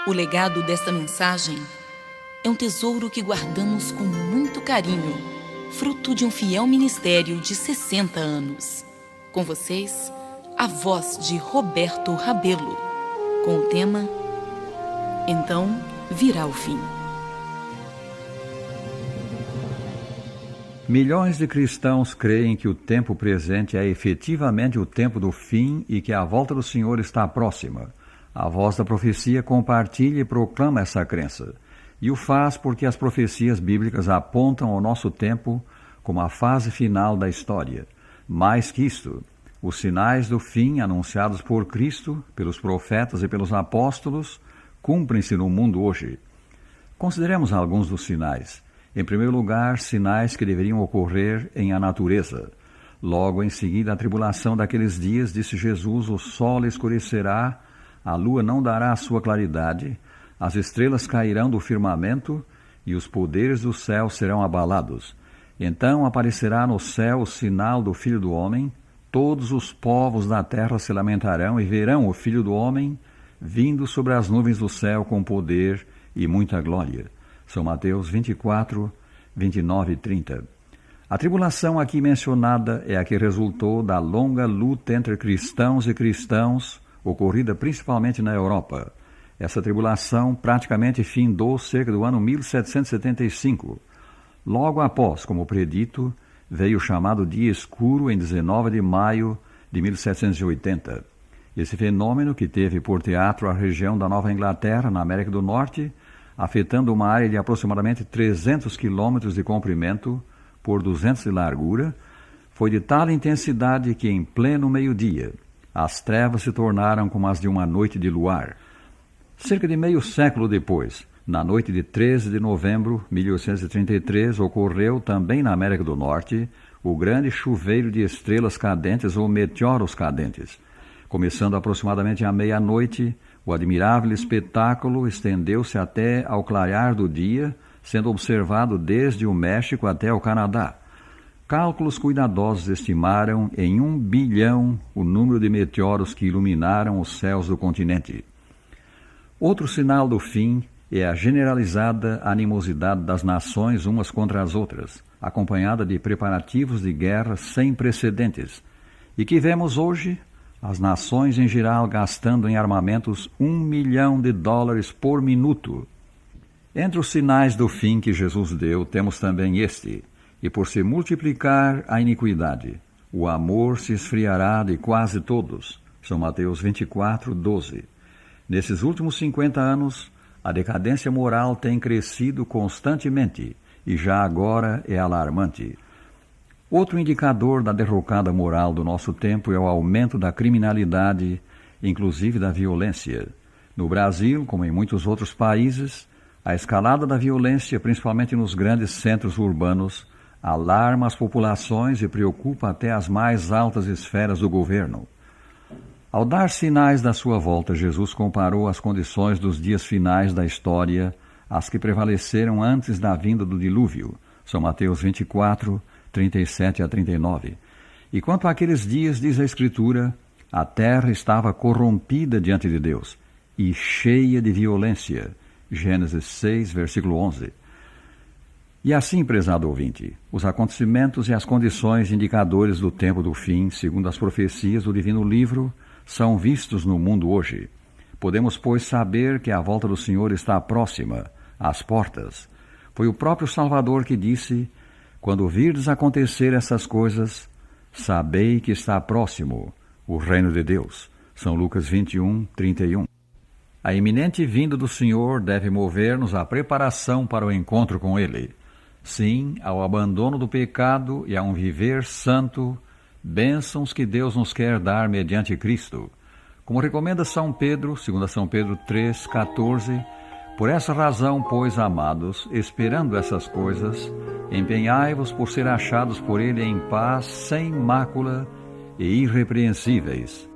O legado desta mensagem é um tesouro que guardamos com muito carinho, fruto de um fiel ministério de 60 anos. Com vocês, a voz de Roberto Rabelo, com o tema Então Virá o Fim. Milhões de cristãos creem que o tempo presente é efetivamente o tempo do fim e que a volta do Senhor está próxima. A voz da profecia compartilha e proclama essa crença, e o faz porque as profecias bíblicas apontam ao nosso tempo como a fase final da história. Mais que isto, os sinais do fim anunciados por Cristo, pelos profetas e pelos apóstolos, cumprem-se no mundo hoje. Consideremos alguns dos sinais. Em primeiro lugar, sinais que deveriam ocorrer em a natureza. Logo em seguida, a tribulação daqueles dias, disse Jesus, o sol escurecerá, a lua não dará a sua claridade, as estrelas cairão do firmamento e os poderes do céu serão abalados. Então aparecerá no céu o sinal do Filho do Homem, todos os povos da terra se lamentarão e verão o Filho do Homem vindo sobre as nuvens do céu com poder e muita glória. São Mateus 24, 29 e 30. A tribulação aqui mencionada é a que resultou da longa luta entre cristãos e cristãos, ocorrida principalmente na Europa. Essa tribulação praticamente findou cerca do ano 1775. Logo após, como predito, veio o chamado Dia Escuro em 19 de maio de 1780. Esse fenômeno, que teve por teatro a região da Nova Inglaterra, na América do Norte, afetando uma área de aproximadamente 300 quilômetros de comprimento por 200 de largura, foi de tal intensidade que, em pleno meio-dia, as trevas se tornaram como as de uma noite de luar. Cerca de meio século depois, na noite de 13 de novembro de 1833, ocorreu, também na América do Norte, o grande chuveiro de estrelas cadentes ou meteoros cadentes. Começando aproximadamente à meia-noite, o admirável espetáculo estendeu-se até ao clarear do dia, sendo observado desde o México até o Canadá. Cálculos cuidadosos estimaram em 1 bilhão o número de meteoros que iluminaram os céus do continente. Outro sinal do fim é a generalizada animosidade das nações umas contra as outras, acompanhada de preparativos de guerra sem precedentes, e que vemos hoje as nações em geral gastando em armamentos $1 milhão por minuto. Entre os sinais do fim que Jesus deu, temos também este: e por se multiplicar a iniquidade, o amor se esfriará de quase todos. São Mateus 24, 12. Nesses últimos 50 anos, a decadência moral tem crescido constantemente e já agora é alarmante. Outro indicador da derrocada moral do nosso tempo é o aumento da criminalidade, inclusive da violência. No Brasil, como em muitos outros países, a escalada da violência, principalmente nos grandes centros urbanos, alarma as populações e preocupa até as mais altas esferas do governo. Ao dar sinais da sua volta, Jesus comparou as condições dos dias finais da história às que prevaleceram antes da vinda do dilúvio. São Mateus 24, 37 a 39. E quanto àqueles dias, diz a Escritura, a terra estava corrompida diante de Deus e cheia de violência. Gênesis 6, versículo 11. E assim, prezado ouvinte, os acontecimentos e as condições indicadores do tempo do fim, segundo as profecias do Divino Livro, são vistos no mundo hoje. Podemos, pois, saber que a volta do Senhor está próxima, às portas. Foi o próprio Salvador que disse: quando virdes acontecer essas coisas, sabei que está próximo o reino de Deus. São Lucas 21, 31. A iminente vinda do Senhor deve mover-nos à preparação para o encontro com Ele. Sim, ao abandono do pecado e a um viver santo, bênçãos que Deus nos quer dar mediante Cristo. Como recomenda São Pedro, 2 São Pedro 3, 14, por essa razão, pois, amados, esperando essas coisas, empenhai-vos por ser achados por Ele em paz, sem mácula e irrepreensíveis.